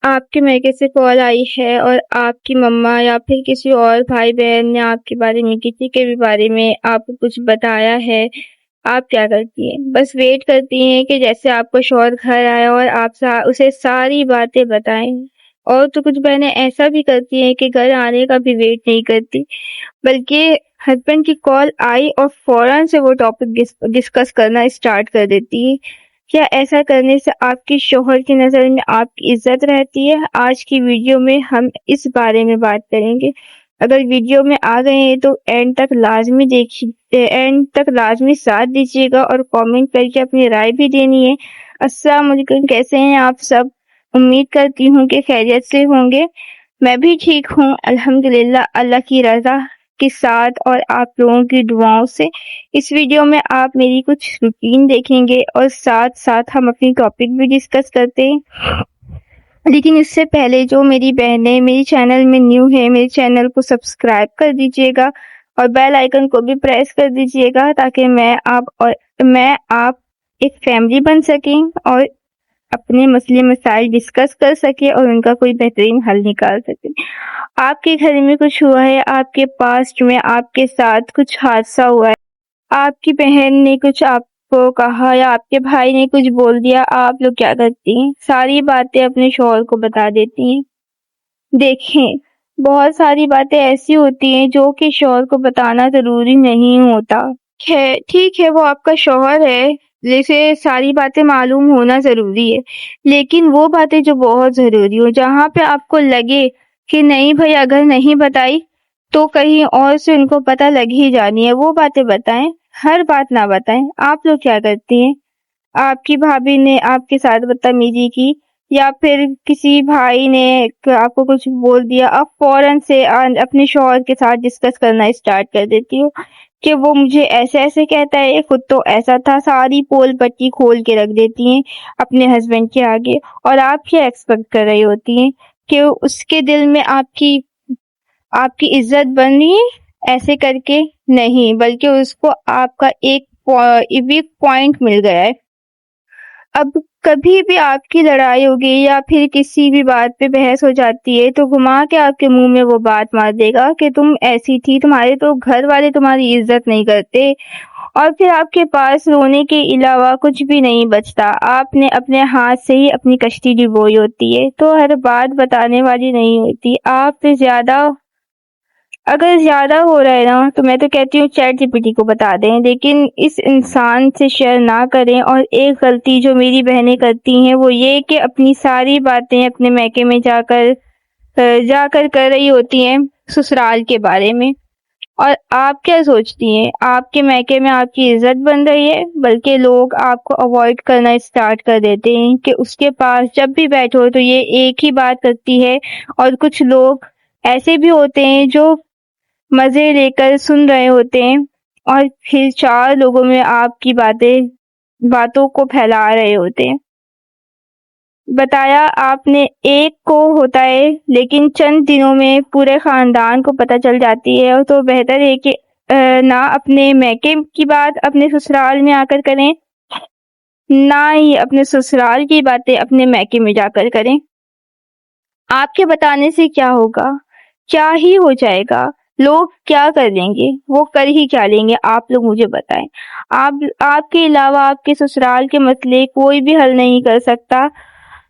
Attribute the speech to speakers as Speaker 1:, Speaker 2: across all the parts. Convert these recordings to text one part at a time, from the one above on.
Speaker 1: آپ کے میکے سے کال آئی ہے اور آپ کی مما یا پھر کسی اور بھائی بہن نے آپ کے بارے میں کسی کے بھی بارے میں آپ کو کچھ بتایا ہے، آپ کیا کرتی ہیں؟ بس ویٹ کرتی ہیں کہ جیسے آپ کو شوہر گھر آئے اور آپ اسے ساری باتیں بتائیں۔ اور تو کچھ بہنیں ایسا بھی کرتی ہیں کہ گھر آنے کا بھی ویٹ نہیں کرتی، بلکہ ہسبینڈ کی کال آئی اور فوراً سے وہ ٹاپک ڈسکس کرنا اسٹارٹ کر دیتی ہے۔ کیا ایسا کرنے سے آپ کی شوہر کی نظر میں آپ کی عزت رہتی ہے؟ آج کی ویڈیو میں ہم اس بارے میں بات کریں گے۔ اگر ویڈیو میں آ گئے ہیں تو اینڈ تک لازمی ساتھ دیجیے گا اور کامنٹ کر کے اپنی رائے بھی دینی ہے۔ السلام علیکم، کیسے ہیں آپ سب؟ امید کرتی ہوں کہ خیریت سے ہوں گے۔ میں بھی ٹھیک ہوں الحمدللہ، اللہ کی رضا کے ساتھ اور آپ لوگوں کی دعاؤں سے۔ اس ویڈیو میں آپ میری کچھ روٹین دیکھیں گے اور ساتھ ساتھ ہم اپنی ٹاپک بھی ڈسکس کرتے ہیں۔ لیکن اس سے پہلے جو میری بہنیں میری چینل میں نیو ہے، میرے چینل کو سبسکرائب کر دیجیے گا اور بیل آئیکن کو بھی پریس کر دیجیے گا تاکہ میں آپ ایک فیملی بن سکیں اور اپنے مسئلے مسائل ڈسکس کر سکے اور ان کا کوئی بہترین حل نکال سکے۔ آپ کے گھر میں کچھ ہوا ہے، آپ کے پاسٹ میں آپ کے ساتھ کچھ حادثہ ہوا ہے، آپ کی بہن نے کچھ آپ کو کہا یا آپ کے بھائی نے کچھ بول دیا، آپ لوگ کیا کرتی ہیں؟ ساری باتیں اپنے شوہر کو بتا دیتی ہیں۔ دیکھیں، بہت ساری باتیں ایسی ہوتی ہیں جو کہ شوہر کو بتانا ضروری نہیں ہوتا۔ ٹھیک ہے، وہ آپ کا شوہر ہے، جیسے ساری باتیں معلوم ہونا ضروری ہے، لیکن وہ باتیں جو بہت ضروری ہو، جہاں پہ آپ کو لگے کہ نہیں بھائی اگر نہیں بتائی تو کہیں اور سے ان کو پتہ لگ ہی جانی ہے، وہ باتیں بتائیں، ہر بات نہ بتائیں۔ آپ لوگ کیا کرتی ہیں؟ آپ کی بھابھی نے آپ کے ساتھ بدتمیزی کی یا پھر کسی بھائی نے آپ کو کچھ بول دیا، آپ فوراً سے اپنے شوہر کے ساتھ ڈسکس کرنا اسٹارٹ کر دیتی ہو کہ وہ مجھے ایسے ایسے کہتا ہے، خود تو ایسا تھا، ساری پول پٹی کھول کے رکھ دیتی ہیں اپنے ہسبینڈ کے آگے۔ اور آپ کیا ایکسپیکٹ کر رہی ہوتی ہیں کہ اس کے دل میں آپ کی عزت بن رہی ہے ایسے کر کے؟ نہیں، بلکہ اس کو آپ کا ایک ویک پوائنٹ مل گیا ہے۔ اب کبھی بھی آپ کی لڑائی ہوگی یا پھر کسی بھی بات پہ بحث ہو جاتی ہے تو گھما کے آپ کے منہ میں وہ بات مار دے گا کہ تم ایسی تھی، تمہارے تو گھر والے تمہاری عزت نہیں کرتے، اور پھر آپ کے پاس رونے کے علاوہ کچھ بھی نہیں بچتا۔ آپ نے اپنے ہاتھ سے ہی اپنی کشتی ڈبوئی ہوتی ہے، تو ہر بات بتانے والی نہیں ہوتی۔ آپ اگر زیادہ ہو رہا ہے نا تو میں تو کہتی ہوں چیٹ جی پی ٹی کو بتا دیں، لیکن اس انسان سے شیئر نہ کریں۔ اور ایک غلطی جو میری بہنیں کرتی ہیں وہ یہ کہ اپنی ساری باتیں اپنے میکے میں جا کر کر رہی ہوتی ہیں سسرال کے بارے میں۔ اور آپ کیا سوچتی ہیں؟ آپ کے میکے میں آپ کی عزت بن رہی ہے، بلکہ لوگ آپ کو اوائڈ کرنا اسٹارٹ کر دیتے ہیں کہ اس کے پاس جب بھی بیٹھو تو یہ ایک ہی بات کرتی ہے۔ اور کچھ لوگ ایسے بھی ہوتے ہیں جو مزے لے کر سن رہے ہوتے ہیں اور پھر چار لوگوں میں آپ کی باتوں کو پھیلا رہے ہوتے ہیں۔ بتایا آپ نے ایک کو ہوتا ہے، لیکن چند دنوں میں پورے خاندان کو پتہ چل جاتی ہے، اور تو بہتر ہے کہ نہ اپنے میکے کی بات اپنے سسرال میں آ کر کریں، نہ ہی اپنے سسرال کی باتیں اپنے میکے میں جا کر کریں۔ آپ کے بتانے سے کیا ہوگا؟ کیا ہی ہو جائے گا؟ لوگ کیا کر لیں گے؟ وہ کر ہی کیا لیں گے؟ آپ لوگ مجھے بتائیں۔ آپ کے علاوہ آپ کے سسرال کے مسئلے کوئی بھی حل نہیں کر سکتا،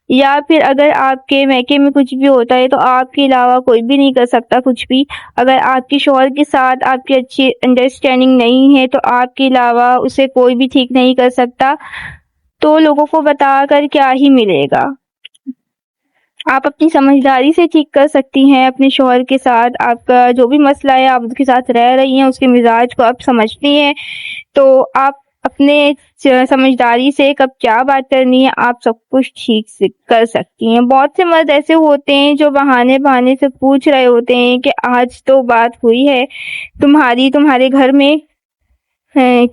Speaker 1: یا پھر اگر آپ کے میکے میں کچھ بھی ہوتا ہے تو آپ کے علاوہ کوئی بھی نہیں کر سکتا کچھ بھی۔ اگر آپ کے شوہر کے ساتھ آپ کی اچھی انڈرسٹینڈنگ نہیں ہے تو آپ کے علاوہ اسے کوئی بھی ٹھیک نہیں کر سکتا، تو لوگوں کو بتا کر کیا ہی ملے گا؟ آپ اپنی سمجھداری سے ٹھیک کر سکتی ہیں اپنے شوہر کے ساتھ۔ آپ کا جو بھی مسئلہ ہے، آپ اس کے ساتھ رہ رہی ہیں، اس کے مزاج کو آپ سمجھتی ہیں، تو آپ اپنے سمجھداری سے کب کیا بات کرنی ہے آپ سب کچھ ٹھیک سے کر سکتی ہیں۔ بہت سے مرد ایسے ہوتے ہیں جو بہانے سے پوچھ رہے ہوتے ہیں کہ آج تو بات ہوئی ہے تمہارے گھر میں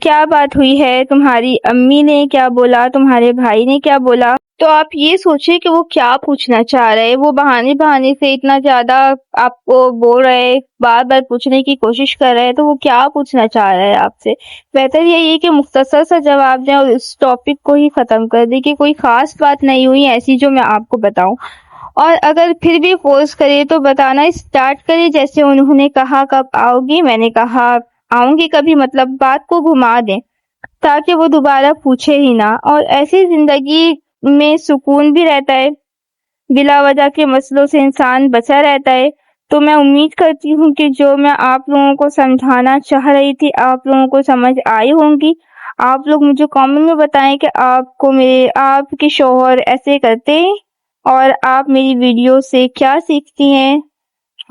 Speaker 1: کیا بات ہوئی ہے، تمہاری امی نے کیا بولا، تمہارے بھائی نے کیا بولا۔ تو آپ یہ سوچیں کہ وہ کیا پوچھنا چاہ رہے ہیں۔ وہ بہانے سے اتنا زیادہ آپ کو بول رہے، بار بار پوچھنے کی کوشش کر رہے ہیں، تو وہ کیا پوچھنا چاہ رہے ہیں آپ سے؟ بہتر یہی ہے کہ مختصر سا جواب دیں اور اس ٹاپک کو ہی ختم کر دیں کہ کوئی خاص بات نہیں ہوئی ایسی جو میں آپ کو بتاؤں۔ اور اگر پھر بھی فورس کرے تو بتانا اسٹارٹ کرے، جیسے انہوں نے کہا کب آؤ گی، میں نے کہا آؤں گی کبھی، مطلب بات کو گھما دیں تاکہ وہ دوبارہ پوچھے ہی نہ، اور ایسی زندگی میں سکون بھی رہتا ہے، بلا وجہ کے مسئلوں سے انسان بچا رہتا ہے۔ تو میں امید کرتی ہوں کہ جو میں آپ لوگوں کو سمجھانا چاہ رہی تھی آپ لوگوں کو سمجھ آئی ہوں گی۔ آپ لوگ مجھے کامنٹ میں بتائیں کہ آپ کے شوہر ایسے کرتے ہیں اور آپ میری ویڈیو سے کیا سیکھتی ہیں،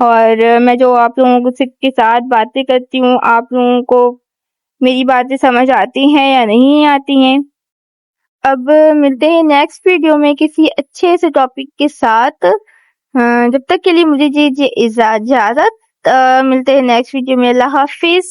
Speaker 1: اور میں جو آپ لوگوں کے ساتھ باتیں کرتی ہوں آپ لوگوں کو میری باتیں سمجھ آتی ہیں یا نہیں آتی ہیں۔ اب ملتے ہیں نیکسٹ ویڈیو میں کسی اچھے سے ٹاپک کے ساتھ۔ جب تک کے لیے مجھے اجازت، ملتے ہیں نیکسٹ ویڈیو میں۔ اللہ حافظ۔